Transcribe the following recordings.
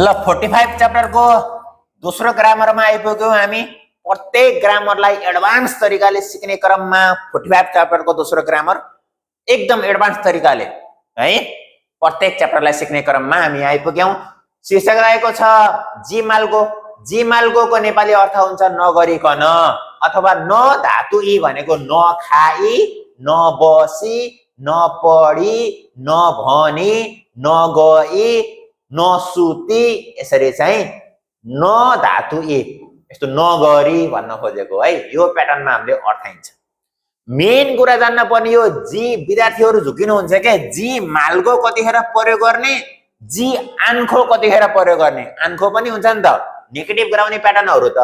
ल 45 च्याप्टर को दोस्रो ग्रामरमा आइपुग्यौं हामी। प्रत्येक ग्रामरलाई एडभान्स तरिकाले सिक्ने क्रममा 45 च्याप्टर को दोस्रो ग्रामर एकदम एडभान्स तरिकाले है प्रत्येक च्याप्टरलाई सिक्ने क्रममा हामी आइपुग्यौं। शीर्षक रहेको छ जिमालगो। जिमालगो को नेपाली अर्थ हुन्छ नगरिकन अथवा न धातु इ भनेको नखाई नबसी नपढी नभनी नगई नसुती, यसरी चाहिँ न धातु ए यस्तो नगरी भन्न खोजेको है। यो प्याटर्नमा हामीले अर्थाइन्छ। मेन कुरा जान्न पर्ने यो जी विद्यार्थीहरु झुकिनुहुन्छ के जी मालगो कतिखेर प्रयोग गर्ने, जी आन्खो कतिखेर प्रयोग गर्ने। आन्खो पनि हुन्छ नि त, नेगेटिभ गराउने प्याटर्नहरु त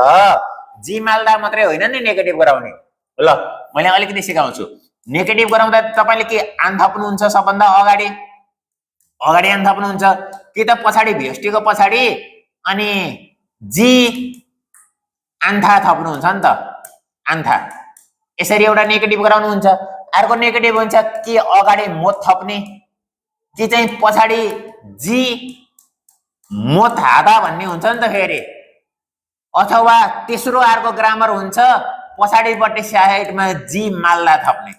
जी माल्दा मात्रै होइन नि नेगेटिभ गराउने। ल मैले अलिकति सिकाउँछु। नेगेटिभ गराउँदा तपाईले के आन थप्नुहुन्छ? सबभन्दा अगाडि आन थप्नुहुन्छ कि त पछाडी भेष्टी को पछाडी अनि जी आन्था थप्नुहुन्छ नि त, आन्था। यसरी एउटा नेगेटिभ गराउनुहुन्छ। अर्को नेगेटिभ हुन्छ कि अगाडि मोथ थप्ने कि चाहिँ पछाडी जी मोथ हादा भन्ने हुन्छ नि त फेरि। अथवा तेस्रो अर्को ग्रामर हुन्छ पछाडीपट्टि साइडमा जी माल्दा थप्ने।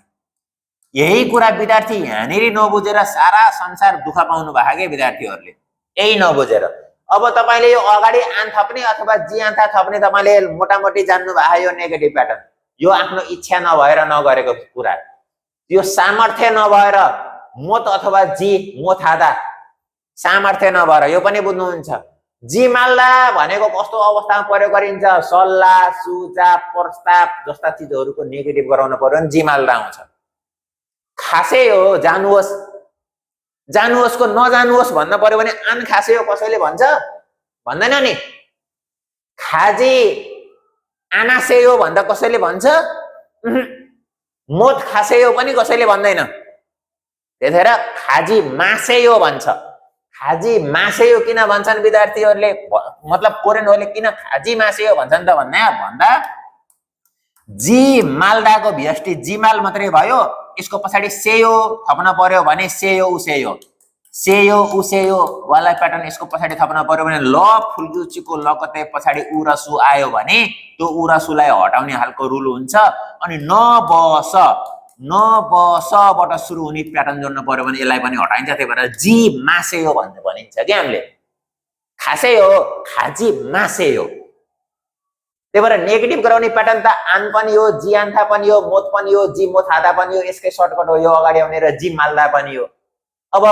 यही कुरा विद्यार्थी यहाँनेरि नबुझेर सारा संसार दुःख पाउनु भएको के विद्यार्थीहरुले, यही नबुझेर। अब तपाईले यो अगाडि आन थप्ने अथवा जी आन्था थप्ने तपाईले मोटामोटी जान्नु भएको यो नेगेटिभ प्याटर्न। यो आफ्नो इच्छा नभएर नगरेको कुरा, यो सामर्थ्य नभएर मोत अथवा जी मोथ हादा सामर्थ्य नभएर, यो पनि बुझ्नुहुन्छ। जी माल्दा भनेको कस्तो अवस्थामा प्रयोग गरिन्छ? सल्लाह सुझाव प्रस्ताव जस्ता चीजहरुको नेगेटिभ गराउन पर्यो भने जी माल्दा आउँछ। खासै हो जानुहोस्, जानुहोस् को नजानुहोस् भन्न पर्यो भने आन खासै हो कसैले भन्छ? भन्दैन नि। खाजी आनासे हो भन्दा कसैले भन्छ? मोत खासै हो पनि कसैले भन्दैन। त्यसैले खाजी मासे हो भन्छ। खाजी मासे हो किन भन्छन् विद्यार्थीहरुले, मतलब कोरियनहरुले किन खाजी मासे हो भन्छन् त भन्दा जी माल्दाको व्यष्टि जिमाल मात्रै भयो, यसको पछाडी सेयो थप्न पर्यो भने सेयो उसेयो, सेयो उसेयो वाला प्याटर्न यसको पछाडी थप्न पर्यो भने ल फुल्गुचीको ल कतै पछाडी उ र सु आयो भने त्यो उ र सुलाई हटाउने हालको रुल हुन्छ। अनि न बसबाट सुरु हुने प्याटर्न जोड्न पर्यो भने यसलाई पनि हटाइन्छ। त्यही भएर जी मासे हो भन्ने भनिन्छ के हामीले। खासै हो खाजी मासे हो। त्यही भएर नेगेटिभ गराउने प्याटर्न त आन पनि हो, जी आन्था पनि हो, मोत पनि हो, जी मोथ हादा पनि हो। यसकै सर्टकट हो यो अगाडि आउने र जी माल्दा पनि हो। अब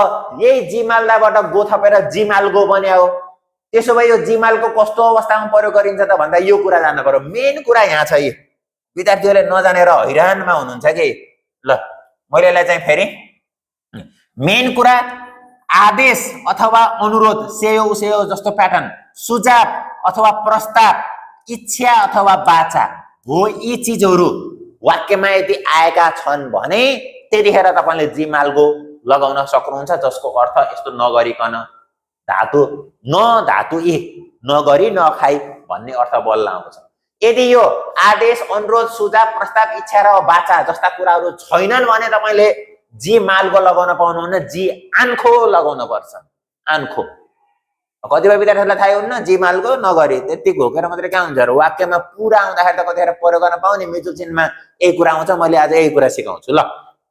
यही जी माल्दाबाट गो थपेर जी मालगो बन्यो। त्यसो भए यो जी मालको कस्तो अवस्थामा प्रयोग गरिन्छ त भन्दा यो कुरा जान्न पर्यो। मेन कुरा यहाँ छ। यो विद्यार्थीहरुले नजानेर हैरानमा हुनुहुन्छ के। ल मैले यसलाई चाहिँ फेरि मेन कुरा आदेश अथवा अनुरोध सेयो उसेयो जस्तो प्याटर्न, सुझाव अथवा प्रस्ताव, इच्छा अथवा बाचा हो, यी चीजहरु वाक्यमा यदि आएका छन् भने त्यतिखेर तपाईले जी मालगो लगाउन सक्नुहुन्छ, जसको अर्थ यस्तो नगरिकन धातु न धातु ए नगरी नखाई भन्ने अर्थ बल्ल आउँछ। यदि यो आदेश अनुरोध सुझाव प्रस्ताव इच्छा र बाचा जस्ता कुराहरु छैनन् भने तपाईले जी मालगो लगाउन पाउनुहुन्न, जी आन्खो लगाउन पर्छ। आन्खो कतिपय विद्यार्थीहरुलाई थाहै हुन्न जी मालगो नगरी त्यति घोकेर मात्रै कहाँ हुन्छ र। वाक्यमा पुरा आउँदाखेरि त कतिखेर प्रयोग गर्न पाउने मिचुल चिन्हमा यही कुरा आउँछ। मैले आज यही कुरा सिकाउँछु। ल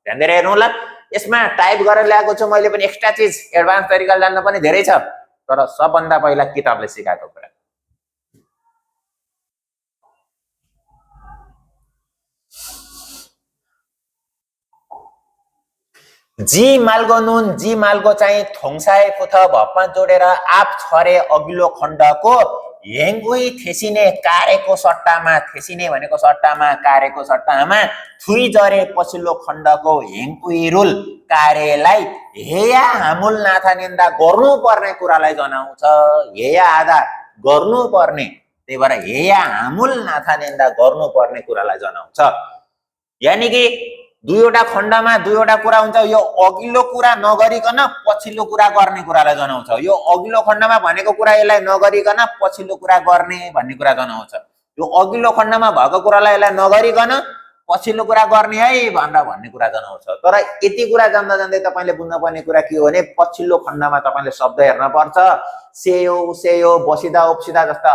ध्यान दिएर हेर्नु ल। यसमा टाइप गरेर ल्याएको छु मैले पनि। एक्स्ट्रा चीज एडभान्स तरिकाले जान्न पनि धेरै छ, तर सबभन्दा पहिला किताबले सिकाएको कुरा। जी मालगो नुन जी मालगो चाहिँ थोङसाए फुथ भपमा जोडेर आप छरे अघिल्लो खण्डको हेङगुई थेसिने कारेको सट्टामा, थेसिने भनेको सट्टामा कारेको सट्टामा थुई जरे पछिल्लो खण्डको हेङगुई रुल कार्यलाई हेया हामुल नाथा निन्दा गर्नुपर्ने कुरालाई जनाउँछ। हेया आधा गर्नुपर्ने, त्यही भएर हेया हामुल नाथा निन्दा गर्नुपर्ने कुरालाई जनाउँछ। यानी कि दुईवटा खण्डमा दुईवटा कुरा हुन्छ। यो अघिल्लो कुरा नगरिकन पछिल्लो कुरा गर्ने कुरालाई जनाउँछ। यो अघिल्लो खण्डमा भनेको कुरा यसलाई नगरिकन पछिल्लो कुरा गर्ने भन्ने कुरा जनाउँछ। यो अघिल्लो खण्डमा भएको कुरालाई यसलाई नगरिकन पछिल्लो कुरा गर्ने है भनेर भन्ने कुरा जनाउँछ। तर यति कुरा जान्दा जान्दै तपाईँले बुझ्नुपर्ने कुरा के हो भने पछिल्लो खण्डमा तपाईँले शब्द हेर्न पर्छ। सेयो उसेयो बसिदा उप्सिदा जस्ता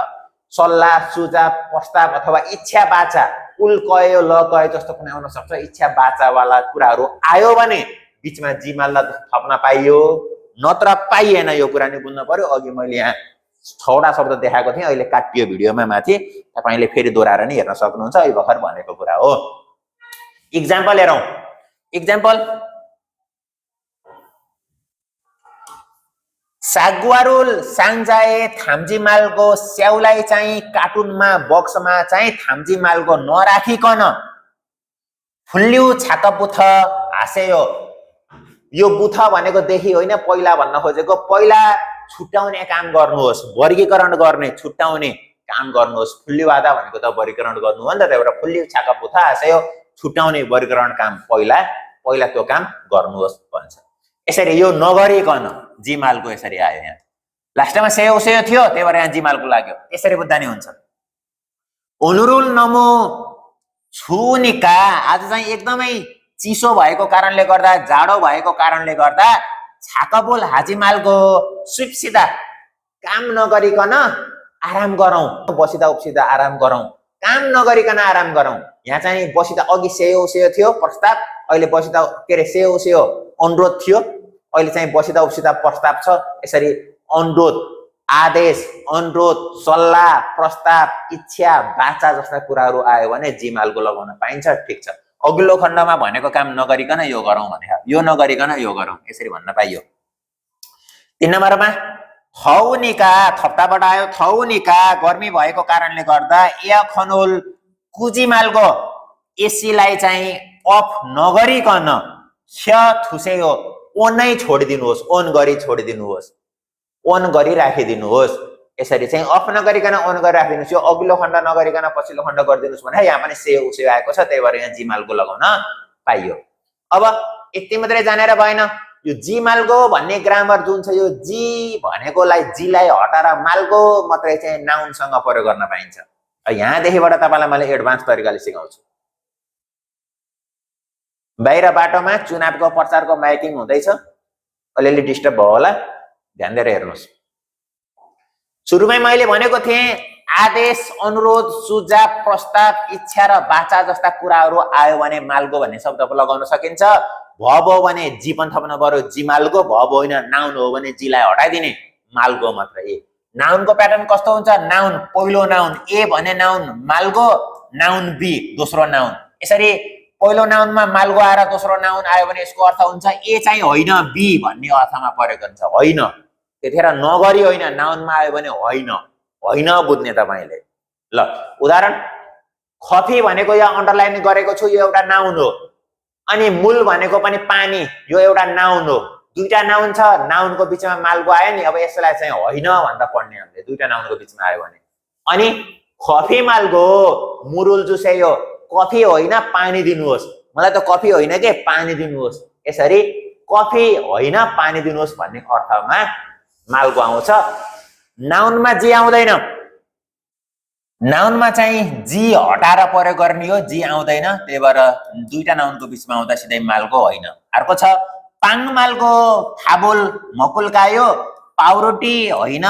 सल्लाह सुझाव प्रस्ताव अथवा इच्छा बाचा उल कयो ल कयो जस्तो पनि आउन सक्छ। इच्छा बाचावाला कुराहरू आयो भने बिचमा जिमाललाई थप्न पाइयो, नत्र पाइएन। यो कुरा नि बुझ्नु पर्यो। अघि मैले यहाँ 6वटा शब्द देखाएको थिएँ, अहिले काटियो भिडियोमा माथि, तपाईँले फेरि दोहोऱ्याएर नि हेर्न सक्नुहुन्छ। अहिले भर्खर भनेको कुरा हो। इक्जाम्पल हेरौँ। इक्जाम्पल सागुवारुल साङ्जाए थाम्जीमालको स्याउलाई चाहिँ कार्टुनमा बक्समा चाहिँ थाम्जीमालको नराखिकन फुल्ल्यु छाकपुथ हाँसेयो। यो बुथ भनेको देखि होइन, पहिला भन्न खोजेको पहिला छुट्याउने काम गर्नुहोस्, वर्गीकरण गर्ने छुट्याउने काम गर्नुहोस्। फुल्ल्यु आधा भनेको त वर्गीकरण गर्नु हो नि त, त्यही भएर फुल्ल्यु छाकपुथ हाँसेयो छुट्याउने वर्गीकरण काम पहिला त्यो काम गर्नुहोस् भन्छ। यसरी यो नगरिकन जिमालको यसरी आयो। यहाँ लास्टमा सेयो सेयो थियो, त्यही भएर यहाँ जिमालको लाग्यो। यसरी बुझ्दा नि हुन्छ। ओनुरुल नमो छुनिका, आज चाहिँ एकदमै चिसो भएको कारणले गर्दा, जाडो भएको कारणले गर्दा छाकबोल हाजिमालको सुपसिदा काम नगरिकन आराम गरौँ, बसिदा उप्सिदा आराम गरौँ, काम नगरिकन आराम गरौँ। यहाँ चाहिँ बसिदा अघि सेयो सेयो थियो प्रस्ताव, अहिले बसिदा के अरे सेयो सेयो अनुरोध थियो, अहिले चाहिँ बसिदा उप्सिदा प्रस्ताव छ। यसरी अनुरोध, आदेश, अनुरोध, सल्लाह, प्रस्ताव, इच्छा, बाचा जस्ता कुराहरू आयो भने जिमालको लगाउन पाइन्छ। ठिक छ। अघिल्लो खण्डमा भनेको काम नगरिकन यो गरौँ भने, यो नगरिकन यो गरौँ, यसरी भन्न पाइयो। 3 नम्बरमा थौनिका, थप्ताबाट आयो। थौनिका गर्मी भएको कारणले गर्दा या खनोल कुजिमालको एसीलाई चाहिँ अफ नगरिकन ख थुसेयो ओनै छोडिदिनुहोस्, ओन गरी छोडिदिनुहोस्, ओन गरी राखिदिनुहोस्। यसरी चाहिँ अफ नगरिकन ओन गरी राखिदिनुहोस्। यो अघिल्लो खण्ड नगरिकन पछिल्लो खण्ड गरिदिनुहोस् भने यहाँ पनि सेयो उसेयो आएको छ, त्यही भएर यहाँ जिमालको लगाउन पाइयो। अब यति मात्रै जानेर भएन। यो जिमालको भन्ने ग्रामर जुन छ, यो जी भनेकोलाई जीलाई हटाएर मालको मात्रै चाहिँ नाउनसँग प्रयोग गर्न पाइन्छ। यहाँदेखिबाट तपाईँलाई मैले एडभान्स तरिकाले सिकाउँछु। बाहिर बाटोमा चुनावको प्रचारको माइकिङ हुँदैछ, अलिअलि डिस्टर्ब भयो होला, ध्यान दिएर हेर्नुहोस्। सुरुमै मैले भनेको थिएँ आदेश, अनुरोध, सुझाव, प्रस्ताव, इच्छा र बाचा जस्ता कुराहरू आयो भने मालको भन्ने शब्द लगाउन सकिन्छ। भव हो भने जी पनि थप्नु पर्यो, जिमालको। भव होइन नाउन हो भने जीलाई हटाइदिने, मालको मात्र ए। नाउनको प्याटर्न कस्तो हुन्छ? नाउन पहिलो नाउन ए भने नाउन मालको, नाउन बी दोस्रो नाउन। यसरी पहिलो नाउनमा मालको आएर दोस्रो नाउन आयो भने यसको अर्थ हुन्छ ए चाहिँ होइन बी भन्ने अर्थमा प्रयोग हुन्छ। होइन त्यतिखेर नगरी होइन, नाउनमा आयो भने होइन, होइन बुझ्ने तपाईले। ल उदाहरण, कफी भनेको यहाँ अन्डरलाइन गरेको छु, यो एउटा नाउन हो। अनि मूल भनेको पनि पानी, यो एउटा नाउन हो। दुईटा नाउन छ, नाउनको बिचमा मालको आयो नि, अब यसलाई चाहिँ होइन भनेर पढ्ने हामीले, दुईटा नाउनको बिचमा आयो भने। अनि कफी मालको मुरुल जुसेयो, कफी होइन पानी दिनुहोस्, मलाई त कफी होइन के पानी दिनुहोस्। यसरी कफी होइन पानी दिनुहोस् भन्ने अर्थमा मालको आउँछ। नाउनमा जी आउँदैन, नाउनमा चाहिँ जी हटाएर प्रयोग गर्ने हो, जी आउँदैन, त्यही भएर दुईटा नाउनको बिचमा आउँदा सिधै मालको होइन। अर्को छ पाङ मालको थाबोल मकुल्कायो, पाउरोटी होइन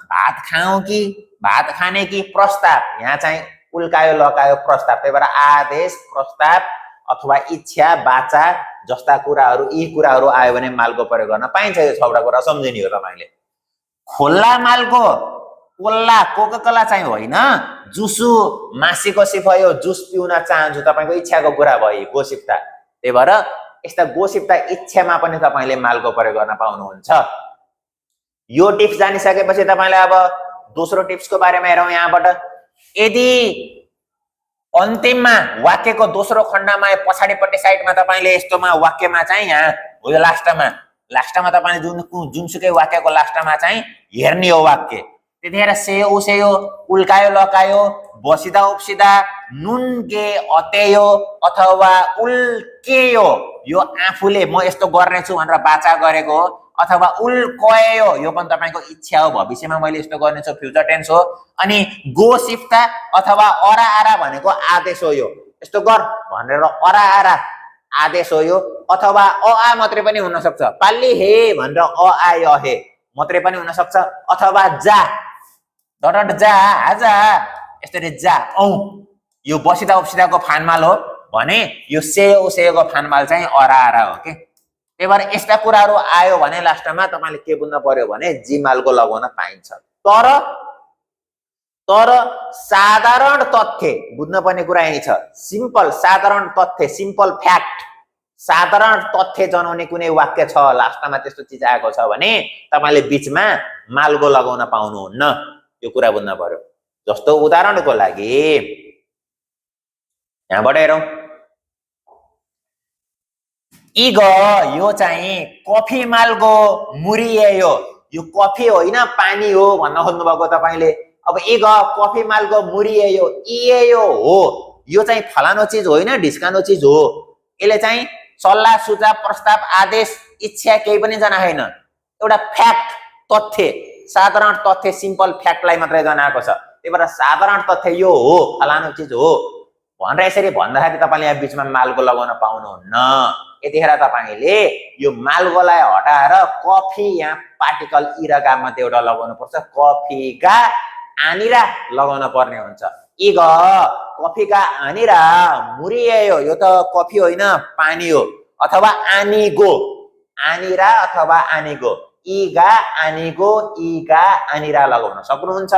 भात खाऊ कि भात खाने कि प्रस्ताव, यहाँ चाहिँ उल्कायो लकायो प्रस्ताव, त्यही भएर आदेश, प्रस्ताव अथवा इच्छा बाचा जस्ता कुराहरू, यी कुराहरू आयो भने मालको प्रयोग गर्न पाइन्छ। यो 6वटा कुरा सम्झिने हो तपाईले। खोला मालको कोल्ला कोकाकोला चाहिँ होइन, जुसु मासीको सिफायो, जुस पिउन चाहन्छु, तपाईको इच्छाको कुरा भयो गोसिप्ता। त्यही भएर यस्ता गोसिप्ता इच्छामा पनि तपाईले मालको प्रयोग गर्न पाउनुहुन्छ। यो टिप्स जानिसकेपछि तपाईलाई अब दोस्रो टिप्सको बारेमा हेरौँ। यहाँबाट यदि अन्तिममा वाक्यको दोस्रो खण्डमा पछाडिपट्टि साइडमा तपाईले यस्तोमा वाक्यमा चाहिँ यहाँ हो, यो लास्टमा तपाईले जुनसुकै वाक्यको लास्टमा चाहिँ हेर्ने हो वाक्य। त्यतिखेर सेयो उसेयो, उल्कायो लकायो, बसिदा उप्सिदा, नुन के अतेयो अथवा उल्केयो, यो आफूले म यस्तो गर्नेछु भनेर बाचा गरेको हो, अथवा उल्कयो यो पनि तपाईको इच्छा हो, भविष्यमा मैले यस्तो गर्नेछु, फ्युचर टेन्स हो। अनि गो सिफ्ता अथवा अरा आरा भनेको आदेश हो। यो यस्तो गर भनेर अरा आरा आदेश हो यो, अथवा अ आ मात्रै पनि हुन सक्छ। पाल्ली हे भनेर अ आ य हे मात्रै पनि हुन सक्छ, अथवा जा डट जा आजा यसरी जा औ यो बसिदा उसिदाको फानमाल हो भने यो सेयो उसेयोको फानमाल चाहिँ अरा आरा हो के। त्यही भएर यस्ता कुराहरू आयो भने लास्टमा तपाईँले के बुझ्न पर्यो भने जिमालको लगाउन पाइन्छ। तर साधारण तथ्य बुझ्नुपर्ने कुरा यही छ। सिम्पल साधारण तथ्य, सिम्पल फ्याक्ट, साधारण तथ्य जनाउने कुनै वाक्य छ लास्टमा त्यस्तो चिज आएको छ भने तपाईँले बिचमा मालगो लगाउन पाउनुहुन्न। यो कुरा बुझ्न पर्यो। जस्तो उदाहरणको लागि यहाँबाट हेरौँ, इग यो चाहिँ कफी मालगो मुरिएयो। यो कफी होइन पानी हो भन्न खोज्नु भएको तपाईँले। अब इग कफी मालगो मुरिएयो, इएयो हो, यो चाहिँ फलानो चिज होइन, ढिस्कानो चिज हो। यसले चाहिँ सल्लाह सुझाव प्रस्ताव आदेश इच्छा केही पनि जनाएन, एउटा फ्याक्ट तथ्य, साधारण तथ्य, सिम्पल फ्याक्टलाई मात्रै जनाएको छ। त्यही भएर साधारण तथ्य यो हो, फलानो चिज हो भनेर यसरी भन्दाखेरि तपाईँले यहाँ बिचमा मालगो लगाउन पाउनुहुन्न। यतिखेर तपाईँले यो मालगोलाई हटाएर कफी यहाँ पार्टिकल इराका मध्ये एउटा लगाउनु पर्छ, कफीका आनिरा लगाउन पर्ने हुन्छ। इग कफीका आनिरा मुरिएयो, यो त कफी होइन पानी हो, अथवा आनिगो, आनिरा अथवा आनिगो, इगा आनिगो, इगा आनिरा लगाउन सक्नुहुन्छ।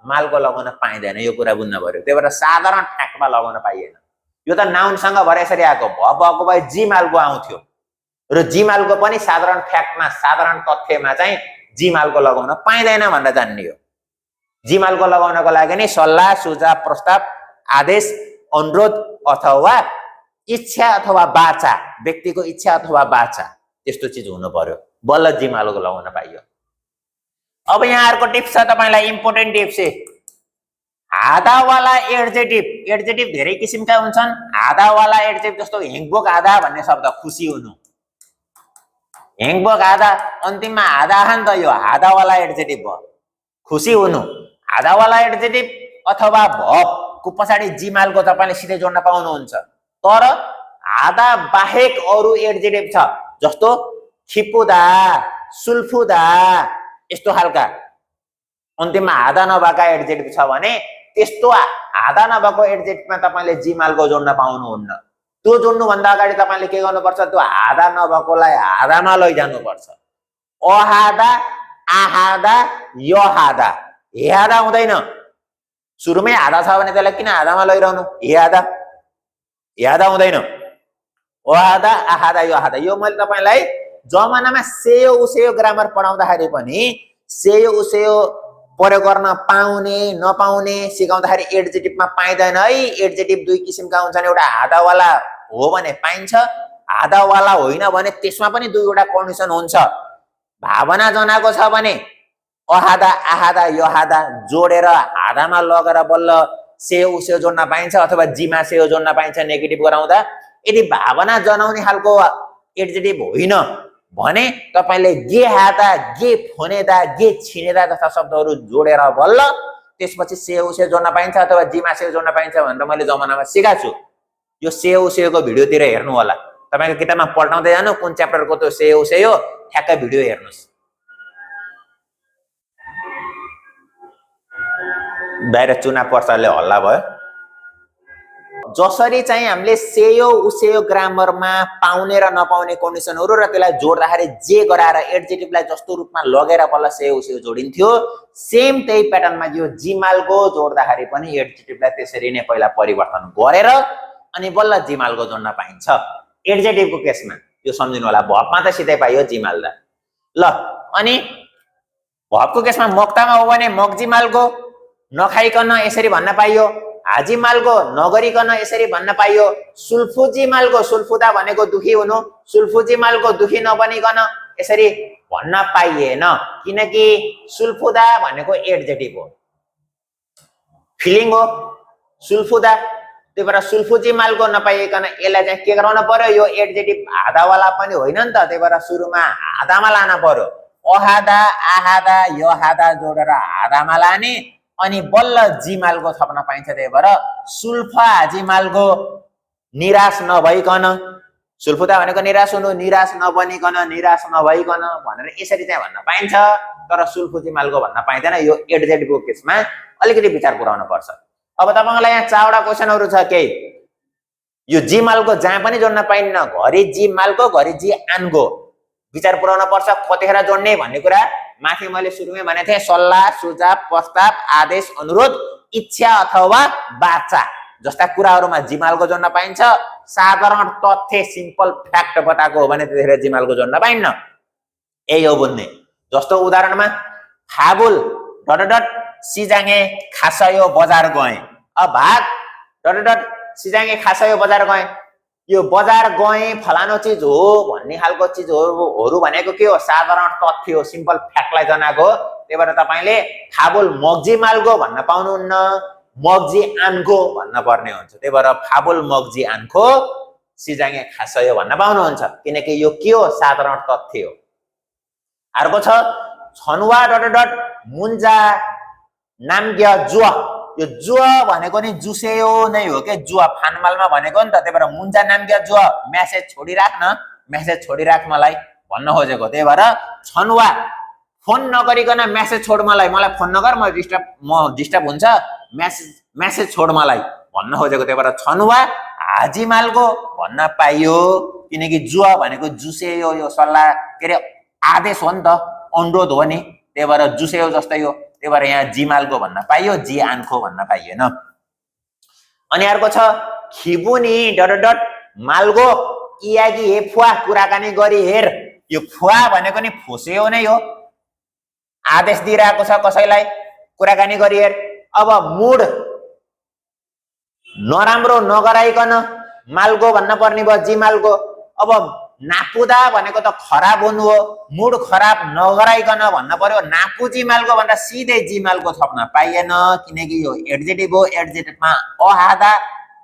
मालगो लगाउन पाइँदैन, यो कुरा बुझ्न पर्यो। त्यही भएर साधारण फ्याक्टमा लगाउन पाइएन। यो त नाउनसँग भएर यसरी आएको, भएको भए जी मालगो आउँथ्यो र जी मालगो पनि साधारण फ्याक्टमा, साधारण तथ्यमा चाहिँ जी मालगो लगाउन पाइँदैन भनेर जान्ने हो। जी मालगो लगाउनको लागि नै सल्लाह सुझाव प्रस्ताव आदेश अनुरोध अथवा इच्छा अथवा बाचा, व्यक्तिको इच्छा अथवा बाचा त्यस्तो चिज हुनु पर्यो, बल्ल जी मालगो लगाउन पाइयो। अब यहाँ अर्को टिप्स छ तपाईलाई, इम्पोर्टेन्ट टिप्स है। आधावाला एडजेक्टिभ, एडजेक्टिभ धेरै किसिमका हुन्छन्। आधावाला एडजेक्टिभ जस्तो हेङबोक आधा भन्ने शब्द, खुसी हुनु, हेङबोक आधा, अन्तिममा आधा नि त, यो आधावाला एडजेक्टिभ भयो, खुसी हुनु। आधावाला एडजेक्टिभ अथवा भर्बको पछाडि जी मालगो तपाईले सिधै जोड्न पाउनुहुन्छ। तर आधा बाहेक अरु एडजेक्टिभ छ, जस्तो खिपुदा, सुल्फुदा, यस्तो खालका अन्तिममा आधा नभएका एडजेक्टिभ छ भने त्यस्तो आधा नभएको एडजेक्टिभमा तपाईले जी मालगो जोड्न पाउनुहुन्न। त्यो जोड्नु भन्दा अगाडि तपाईले के गर्नुपर्छ, त्यो आधा नभएकोलाई आधामा लैजानुपर्छ। अहादा, आहादा, यहादा, हेहादा हुँदैन। सुरुमै आधा छ भने त्यसलाई किन आधामा लैरहनु, हेहादा, हेहादा हुँदैन। अहादा, आहादा, यहादा, यो मैले तपाईलाई जमानामा सेयो उसेयो ग्रामर पढाउँदाखेरि पनि सेयो उसेयो प्रयोग गर्न पाउने नपाउने सिकाउँदाखेरि एडजेक्टिभमा पाइँदैन है। एडजेक्टिभ दुई किसिमका हुन्छन्, एउटा आधावाला हो भने पाइन्छ, आधावाला होइन भने त्यसमा पनि दुईवटा कन्डिसन हुन्छ। भावना जनाको छ भने अहादा, आहादा, यहादा जोडेर आधामा लगेर बल्ल सेयो उसेयो जोड्न पाइन्छ, अथवा जीमा सेयो जोड्न पाइन्छ नेगेटिभ गराउँदा। यदि भावना जनाउने खालको एडजेक्टिभ होइन भने तपाईले गे हादा, गे फोनेदा, गे छिनेदा जस्ता शब्दहरू जोडेर बल्ल त्यसपछि सेयो उसेयो जोड्न पाइन्छ, अथवा जीमा सेयो जोड्न पाइन्छ भनेर मैले जमानामा सिकाएको छु। यो सेयो उसेयोको भिडियोतिर हेर्नु होला, तपाईको किताबमा पल्टाउँदै जानु कुन च्याप्टरको त्यो सेयो उसेयो ठ्याक्कै भिडियो हेर्नुस्। बाहिर चुना पर्साले हल्ला भयो। जसरी चाहिँ हामीले सेयो उसेयो ग्रामरमा पाउने र नपाउने कन्डिसनहरू र त्यसलाई जोड्दाखेरि जे गराएर एडजेक्टिभलाई जस्तो रूपमा लगेर बल्ल सेयो उसेयो जोडिन्थ्यो, सेम त्यही प्याटर्नमा यो जिमालगो जोड्दाखेरि पनि एडजेक्टिभलाई त्यसरी नै पहिला परिवर्तन गरेर अनि बल्ल जिमालगो जोड्न पाइन्छ। एडजेक्टिभको केसमा यो सम्झिनु होला, भर्बमा त सिधै पाइयो जिमाल्दा। ल अनि भर्बको केसमा मक्तामा हो भने मगजिमालगो, नखाइकन यसरी भन्न पाइयो। हाजिमालगो नगरिकन यसरी भन्न पाइयो। सुल्फुजिमालगो, सुल्फुदा भनेको दुखी हुनु, सुल्फुजिमालगो दुखी नबनिकन यसरी भन्न पाइएन, किनकि सुल्फुदा भनेको एडजेक्टिभ हो, फिलिङ हो सुल्फुदा। त्यही भएर सुल्फुजिमालगो नपाइकन यसलाई चाहिँ के गराउन पर्यो, यो एडजेक्टिभ आधावाला पनि होइन नि त, त्यही भएर सुरुमा आधामा लान पर्यो। अहादा, आहादा, यहादा जोडेर आधामा लाने अनि बल्ल जिमालको थप्न पाइन्छ। त्यही भएर सुल्फा जिमालको निराश नभइकन, सुल्फुता भनेको निराश हुनु, निराश नबनिकन, निराश नभइकन भनेर यसरी चाहिँ भन्न पाइन्छ। तर सुल्फु जिमालको भन्न पाइँदैन। यो एडजेक्टिभको केसमा अलिकति विचार पुर्याउनु पर्छ। अब तपाईहरुलाई यहाँ चारवटा क्वेशनहरु छ केही। यो जिमालको जहाँ पनि जोड्न पाइन्न, घरि जिमालको घरि जी आनको विचार पुर्याउन पर्छ। कतिखेर जोड्ने भन्ने कुरा माथि मैले सुरुमै भनेको थिएँ। सल्लाह, सुझाव, प्रस्ताव, आदेश, अनुरोध, इच्छा अथवा वाचा जस्ता कुराहरुमा जिमालको जोड्न पाइन्छ। साधारण तथ्य सिम्पल फ्याक्ट बताएको हो भने त्यतिखेर जिमालको जोड्न पाइन्न। यही हो बुझ्ने। जस्तो उदाहरणमा फाबुल डट डट सिजाङे खासयो बजार गए। अब भाग डट डट सिजाङे खासयो बजार गए। यो बजार गए फलानो चीज हो भन्ने खालको चीजहरु भनेको के हो? साधारण तथ्य हो, सिम्पल फ्याक्टलाई जनाएको हो। त्यही भएर तपाईले फाबुल मग्जी मालगो भन्न पाउनुहुन्न, मग्जी आनको भन्न पर्ने हुन्छ। त्यही भएर फाबुल मग्जी आनको सिजाङे खासयो भन्न पाउनुहुन्छ, किनकि यो के हो? साधारण तथ्य हो। अर्को छ छनुवा डट डट मुन्जा नामग्या जुवा। यो जुवा भनेको नि जुसेयो नै हो के, जुवा फानमालमा भनेको नि त। त्यही भएर मुन्जा नामग्या जुवा, मेसेज छोडिराख्न, मेसेज छोडिराख मलाई भन्न खोजेको। त्यही भएर छनुवा फोन नगरिकन मेसेज छोड मलाई फोन नगर, म डिस्टर्ब हुन्छ, मेसेज छोड मलाई भन्न खोजेको। त्यही भएर छनुवा हाजिमालको भन्न पाइयो, किनकि जुवा भनेको जुसेयो, यो सल्लाह के अरे आदेश हो नि त, अनुरोध हो नि। त्यही भएर जुसेयो जस्तै हो। त्यही भएर यहाँ जिमालको भन्न पाइयो, जी आनको भन्न पाइएन। अनि अर्को छ खिबुनी डट डट मालगो इयागी हे फुवा कुराकानी गरी हेर। यो फुवा भनेको नि फोसेयो नै हो, आदेश दिइरहेको छ कसैलाई कुराकानी गरी हेर। अब मुड नराम्रो नगराइकन मालगो भन्न पर्ने भयो जिमालको। अब नापुदा भनेको त खराब हुनु हो, मुड खराब नगराइकन भन्न पर्यो नापु जिमालको भनेर सिधै जिमालको थप्न पाइएन, किनकि यो एडजेक्टिभ हो। एडजेक्टिभमा अहादा,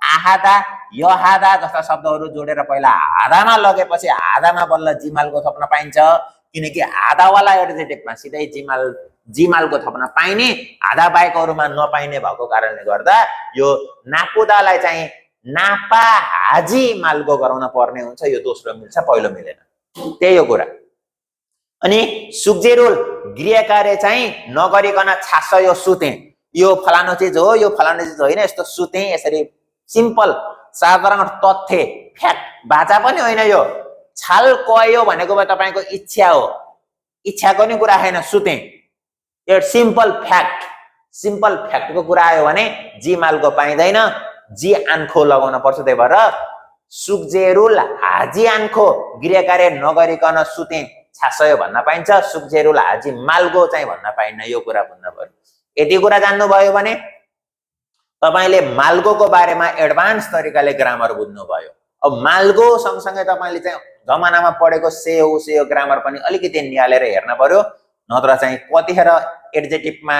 आहादा, यहादा जस्ता शब्दहरु जोडेर पहिला आधामा लगेपछि आधामा बल्ल जिमालको थप्न पाइन्छ, किनकि आधावाला एडजेक्टिभमा सिधै जिमालको थप्न पाइने, आधा बाहेकहरुमा नपाइने भएको कारणले गर्दा यो नापुदालाई चाहिँ नापा हाजी मालगो गराउन पर्ने हुन्छ। यो दोस्रो मिल्छ, पहिलो मिलेन। त्यही हो कुरा। अनि सुक्जेरुल गृह कार्य चाहिँ नगरिकन छासयो सुते। यो फलानो चीज हो, यो फलानो चीज होइन, यस्तो सुते, यसरी सिम्पल साधारण तथ्य फ्याक्ट, बाचा पनि होइन। यो छाल कयो भनेको भए तपाईको इच्छा हो, इच्छाको नि कुरा छैन, सुते। यो सिम्पल फ्याक्ट, सिम्पल फ्याक्टको कुरा आयो भने जिमालको पाइँदैन, जी आन्खो लगाउन पर्छ। त्यही भएर सुक्जेरुल हाजी आन्खो गृह कार्य नगरिकन सुते छासयो भन्न पाइन्छ, सुक्जेरुल हाजी मालगो चाहिँ भन्न पाइन्न। यो कुरा बुझ्नु पर्यो। यति कुरा जान्नु भयो भने तपाईले मालगोको बारेमा एडभान्स तरिकाले ग्रामर बुझ्नु भयो। अब मालगो सँगसँगै तपाईले चाहिँ जमानामा पढेको सेयो ग्रामर पनि अलिकति निहालेर हेर्न पर्यो, नत्र चाहिँ कतिखेर एडजेक्टिभमा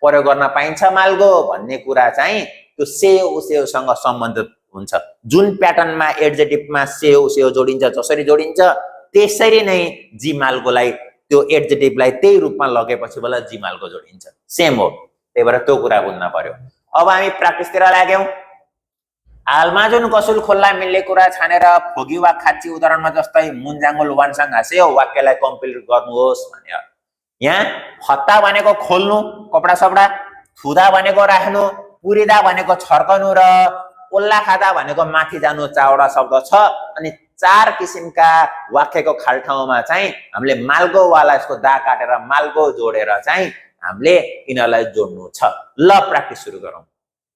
प्रयोग गर्न पाइन्छ मालगो भन्ने कुरा चाहिँ त्यो सेयोसँग सम्बन्धित हुन्छ। जुन प्याटर्नमा एडजेक्टिभमा सेयो जोडिन्छ, जसरी जोडिन्छ त्यसरी नै जिमालकोलाई त्यो एडजेक्टिभलाई त्यही रूपमा लगेपछि बल्ल जिमालको जोडिन्छ, सेम हो। त्यही भएर त्यो कुरा बुझ्न पर्यो। अब हामी प्र्याक्टिसतिर लाग्यौं। हालमा जुन कसुल खोल्ला मिल्ने कुरा छानेर फोगी वा खाची उदाहरणमा जस्तै मुन्जाङ्गुल वानसाङ हाँस्यो वाक्यलाई कम्प्लिट गर्नुहोस् भन्यो। यहाँ फत्ता भनेको खोल्नु कपडा सपडा, थुदा भनेको राख्नु, पुरिदा भनेको छर्कनु र ओल्ला खादा भनेको माथि जानु चारवटा शब्द छ। अनि चार किसिमका वाक्यको खाल्ठाउँमा चाहिँ हामीले मालगो वाला यसको दा काटेर मालगो जोडेर चाहिँ हामीले यिनीहरूलाई जोड्नु छ। ल प्र्याक्टिस सुरु गरौँ।